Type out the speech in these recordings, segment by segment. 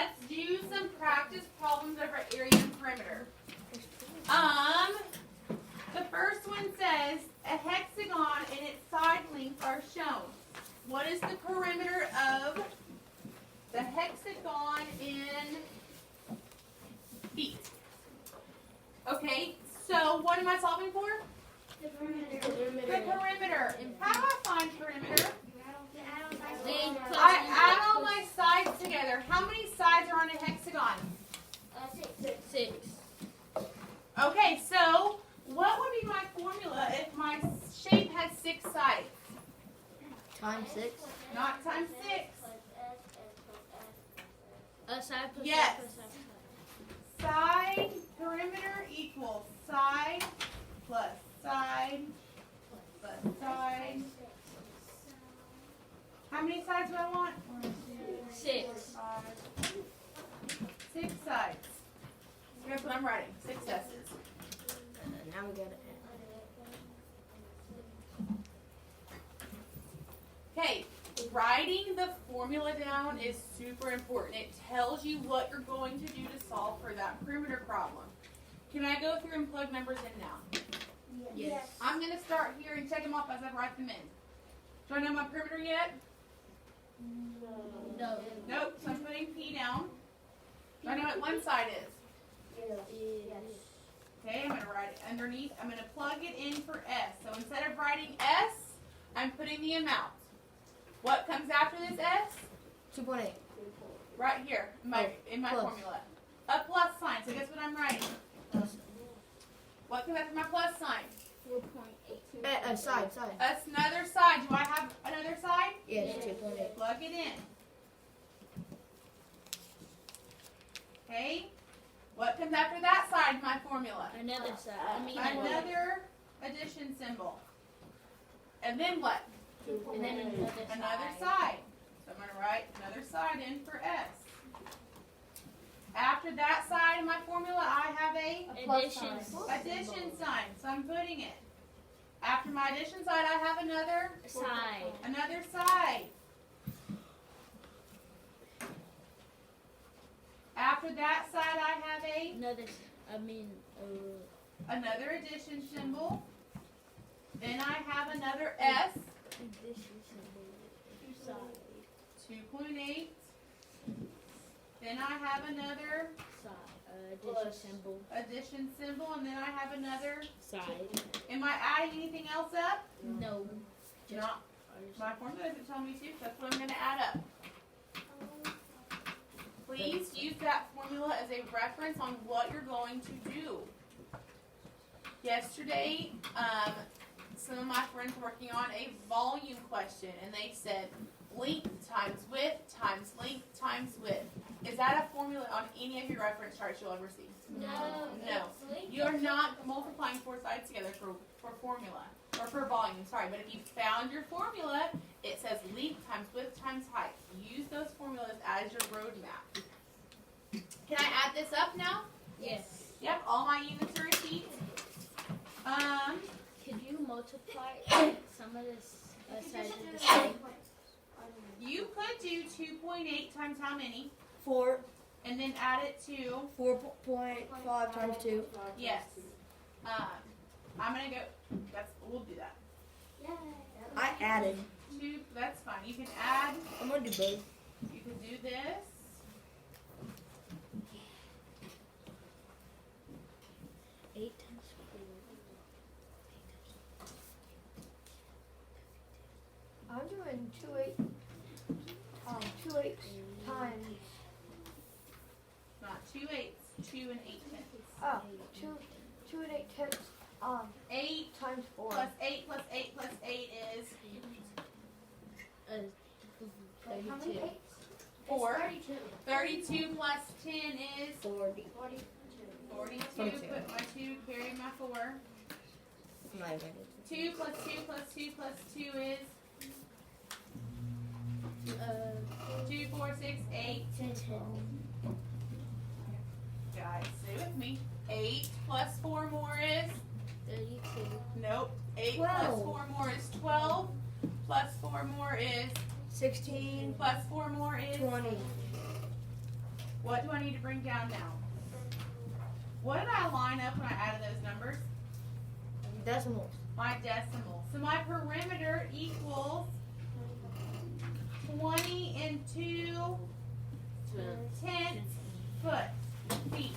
let's do some practice problems over area and perimeter. The first one says a hexagon and its side lengths are shown. What is the perimeter of the hexagon in feet? Okay, so what am I solving for? The perimeter. The perimeter. How do I find perimeter? I I add all my sides together. How many sides are on a hexagon? 6. Okay, so what would be my formula if my shape has 6 sides? Times 6. Not times 6. A side plus Yes. side plus side. Side perimeter equals side plus side plus side. How many sides do I want? 6. 6 sides. Here's what I'm writing. 6 S's. Now we got it. Okay, writing the formula down is super important. It tells you what you're going to do to solve for that perimeter problem. Can I go through and plug numbers in now? Yes. I'm going to start here and check them off as I write them in. Do I know my perimeter yet? No. Nope, so I'm putting P down. Do I know what one side is? Okay, I'm going to write it underneath. I'm going to plug it in for S. So instead of writing S, I'm putting the amount. What comes after this S? 2.8. Right here in my plus. formula. A plus sign. So guess what I'm writing? What comes after my plus sign? 4.82. Side. That's another side. Do I have another side? Yes, 2.8. Plug it in. Okay. What comes after that side of my formula? Another side. Another addition symbol. And then what? And then Another side. So I'm going to write another side in for S. After that side of my formula, I have a addition sign. So I'm putting it. After my addition side, I have another side. After that side, I have another addition symbol. Then I have another S. 2.8. Then I have another addition symbol, and then I have another. side. Am I adding anything else up? No. Not. My formula doesn't tell me to. That's what I'm going to add up. Please use that formula as a reference on what you're going to do. Yesterday, some of my friends were working on a volume question, and they said length times width times length times width. Is that a formula on any of your reference charts you'll ever see? No. You're not multiplying 4 sides together for formula, or for volume, sorry. But if you found your formula, it says length times width times height. Use those formulas as your roadmap. Can I add this up now? Yes. Yep, all my units are repeat. Could you multiply some of this sides of the same? You could do 2.8 times how many? 4. And then add it to, 4.5 times 2. yes. I'm going to go, we'll do that. I added. 2, that's fine. You can add, I'm going to do both. you can do this. 8 times 4. I'm doing 2 8 times. Not 2 eighths, 2 and 8 tenths. Oh, 2 and 8 tenths. 8 Times 4. plus 8 plus 8 plus 8 is How many 32. eights? 4. 32. 32 plus 10 is 40. 42. 22. Put my 2, carry my 4. 2 plus 2 plus 2 plus 2 is 2, 4, 6, 8. 10. Guys, stay with me. 8 plus 4 more is? 32. Nope. 8 plus 4 more is 12. Plus 4 more is? 16. Plus 4 more is? 20. What do I need to bring down now? What did I line up when I added those numbers? Decimals. My decimal. So my perimeter equals 20 and 2 tenths feet.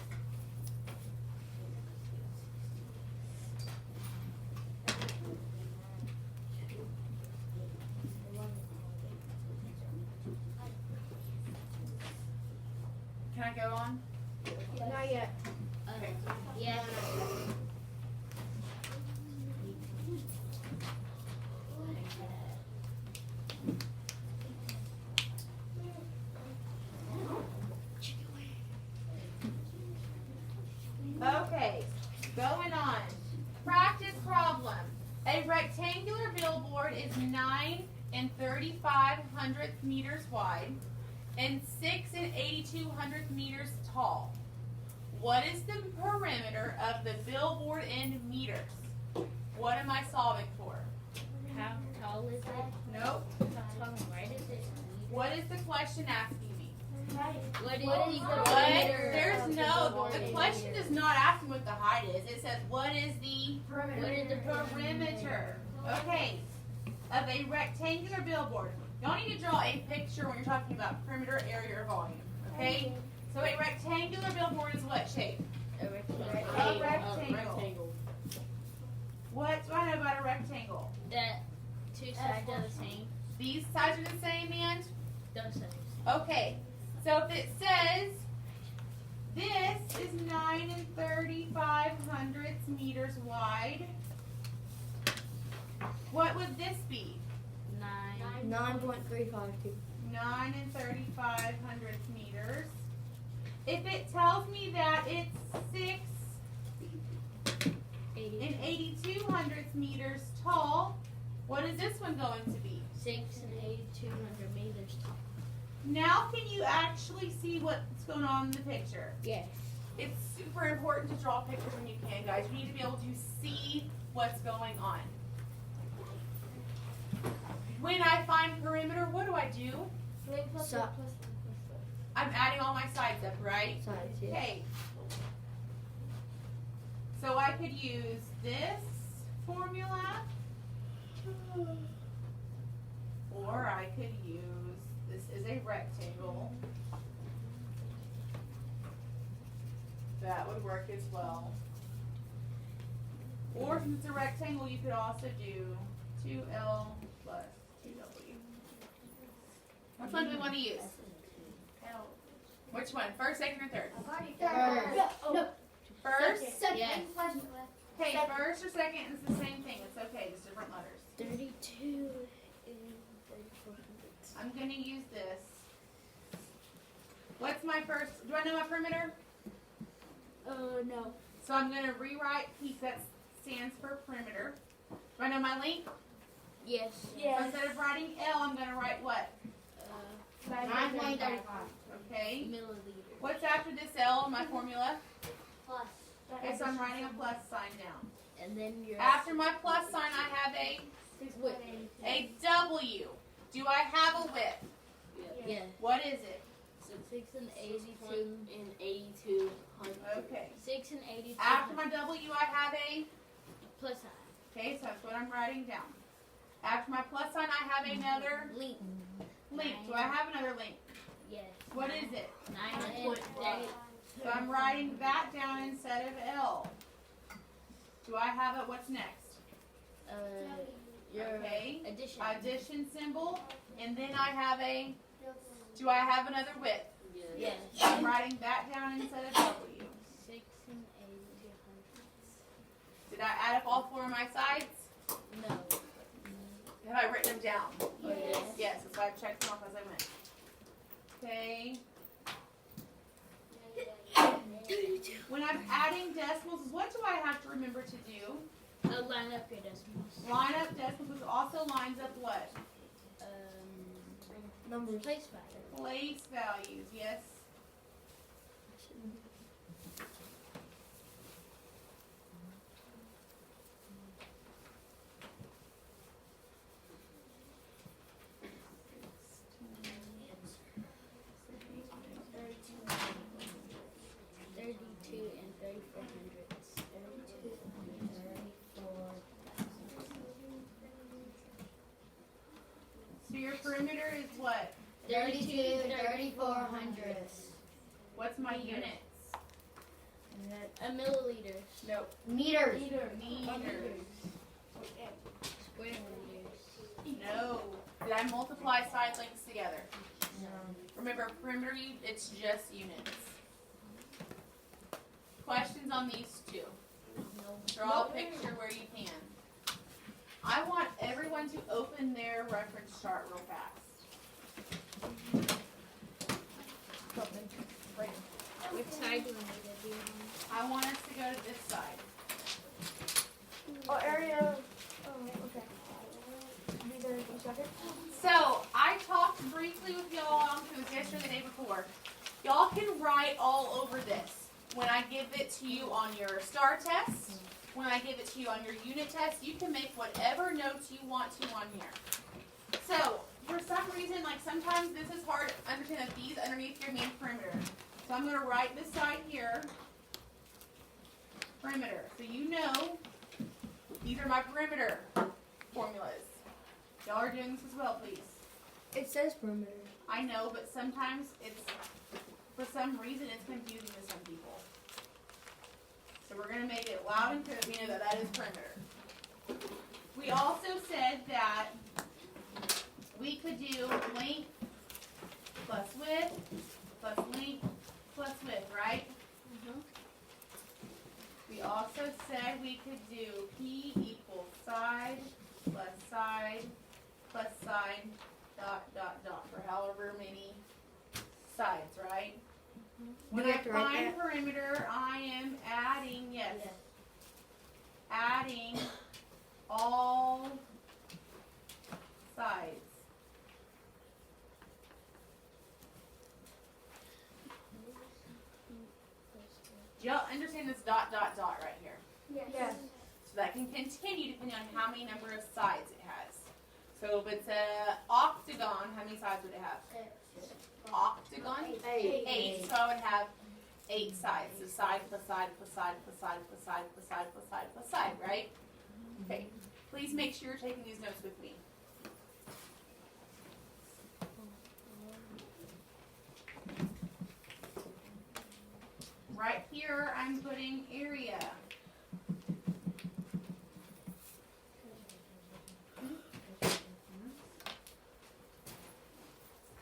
Can I go on? Not yet. Okay. Yeah. Okay, going on. Practice problem. A rectangular billboard is 9 and 35 meters wide and 6 and 82 meters tall. What is the perimeter of the billboard in meters? What am I solving for? How tall is it? Nope. How tall and wide is it? What is the question asking me? What is What? the perimeter? There's of no, the the question does not ask me what the height is. It says, what is the What is the perimeter? Okay, of a rectangular billboard. You don't need to draw a picture when you're talking about perimeter, area, or volume. Okay? So a rectangular billboard is what shape? A A rectangle. What do I know about a rectangle? That two sides are the same. These sides are the same, and? Those sides. Okay. So if it says this is 9 and 35 meters wide, what would this be? 9. 9.352. 9 and 35 meters. If it tells me that it's 6 and 82 meters tall, what is this one going to be? 6 and 82 meters tall. Now can you actually see what's going on in the picture? Yes. It's super important to draw pictures when you can, guys. You need to be able to see what's going on. When I find perimeter, what do I do? So- I'm adding all my sides up, right? Sides, yeah. Okay. So I could use this formula, or I could use, this is a rectangle. That would work as well. Or since it's a rectangle, you could also do 2L plus 2W. Which one do we want to use? Which one? First, second, or third? First? Yes. Okay, first or second is the same thing. It's okay, just different letters. 32 and 34 hundredths. I'm going to use this. What's my first? Do I know my perimeter? No. So I'm going to rewrite P, that stands for perimeter. Do I know my length? Yes. So instead of writing L, I'm going to write what? 9.35 Okay. milliliters. What's after this L in my formula? Plus. Okay, so I'm writing a plus sign down. And then your After my plus sign, I have a W. Do I have a width? Yes. What is it? 6 and 82 Okay. 6 and 82 After my W, I have a, plus sign. okay, so that's what I'm writing down. After my plus sign, I have another Length. length. Do I have another length? Yes. What is it? 9.5. So I'm writing that down instead of L. Do I have it? What's next? Your Okay. addition. Addition symbol. And then I have a, do I have another width? Yes. I'm writing that down instead of W. 6 and 82 hundredths. Did I add up all four of my sides? No. Have I written them down? Oh, yes. Yes, that's why I checked them off as I went. Okay. When I'm adding decimals, what do I have to remember to do? Line up your decimals. Line up decimals, which also lines up what? Numbers. Place value. Place values, yes. 32 34 hundredths. What's my units? A milliliter. Nope. Meters. Meters. Square meters. No. Did I multiply side lengths together? No. Remember, perimeter, it's just units. Questions on these two? Draw a picture where you can. I want everyone to open their reference chart real fast. Which side do we need to be on? I want us to go to this side. Oh, area. Oh, okay. Be there in a second. So, I talked briefly with y'all, I don't know if it was yesterday or the day before. Y'all can write all over this. When I give it to you on your STAR test, when I give it to you on your unit test, you can make whatever notes you want to on here. So, for some reason, like sometimes this is hard to understand that these underneath here mean perimeter. So I'm going to write this side here, perimeter. So you know, these are my perimeter formulas. Y'all are doing this as well, please. It says perimeter. I know, but sometimes it's, for some reason, it's confusing to some people. So we're going to make it loud and clear that we know that that is perimeter. We also said that we could do length plus width plus length plus width, right? We also said we could do P equals side plus side, dot, dot, dot, for however many sides, right? When we I have to write find that? perimeter, I am adding, yes, adding all sides. Do y'all understand this dot, dot, dot right here? Yes. So that can continue depending on how many number of sides it has. So if it's a octagon, how many sides would it have? Octagon? 8. So I would have 8 sides. So side plus side plus side plus side plus side plus side plus side plus side, right? Okay. Please make sure you're taking these notes with me. Right here, I'm putting area.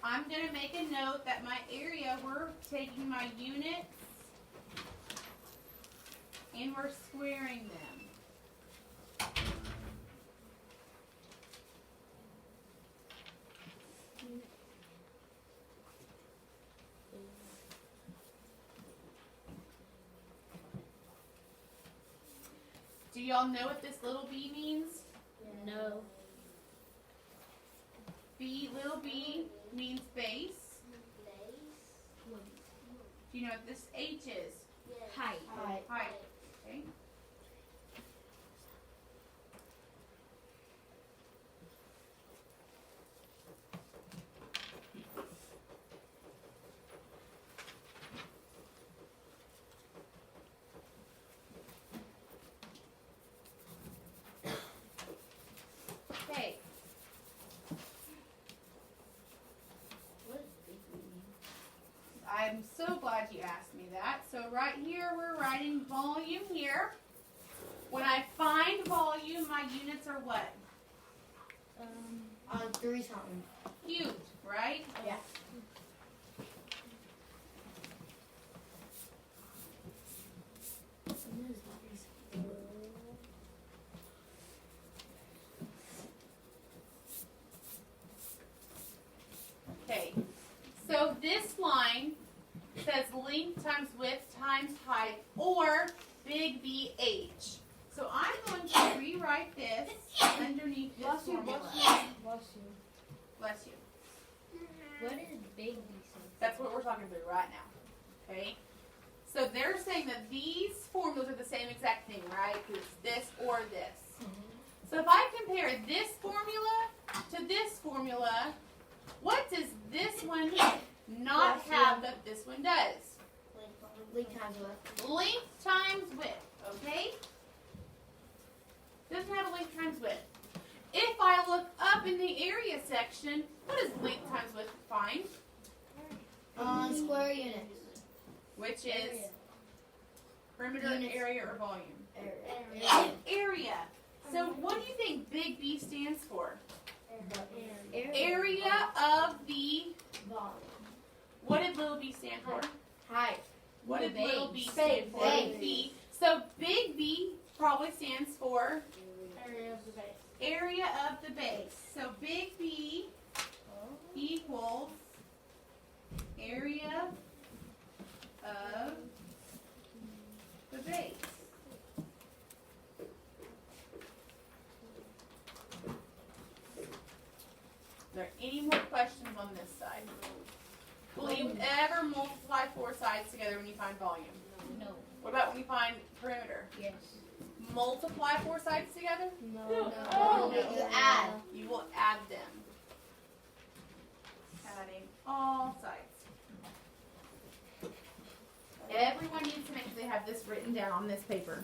I'm going to make a note that my area, we're taking my units and we're squaring them. Do y'all know what this little b means? No. B, little b means base. Do you know what this h is? Height. Height. Okay. Okay. I'm so glad you asked me that. So right here, we're writing volume here. When I find volume, my units are what? 3 something. Cubed, right? Yeah. Okay. So this line says length times width times height, or big BH. So I'm going to rewrite this underneath this formula. Bless you. What is big B That's what we're talking about right now. Okay? So they're saying that these formulas are the same exact thing, right? It's this or this. So if I compare this formula to this formula, what does this one not have that this one does? Length times width. Length times width, okay? Doesn't have a length times width. If I look up in the area section, what does length times width find? Square units. Which is perimeter, Units. area, or volume? Area. Area. So what do you think big B stands for? Area. Area of the, Volume. what did little b stand for? Height. What did little b Base. stand for? Base. B. So big B probably stands for Area of the base. area of the base. So big B equals area of the base. Are there any more questions on this side? Will you ever multiply four sides together when you find volume? No. What about when you find perimeter? Yes. Multiply four sides together? No. Oh. You add. You will add them. Adding all sides. Everyone needs to make sure they have this written down on this paper.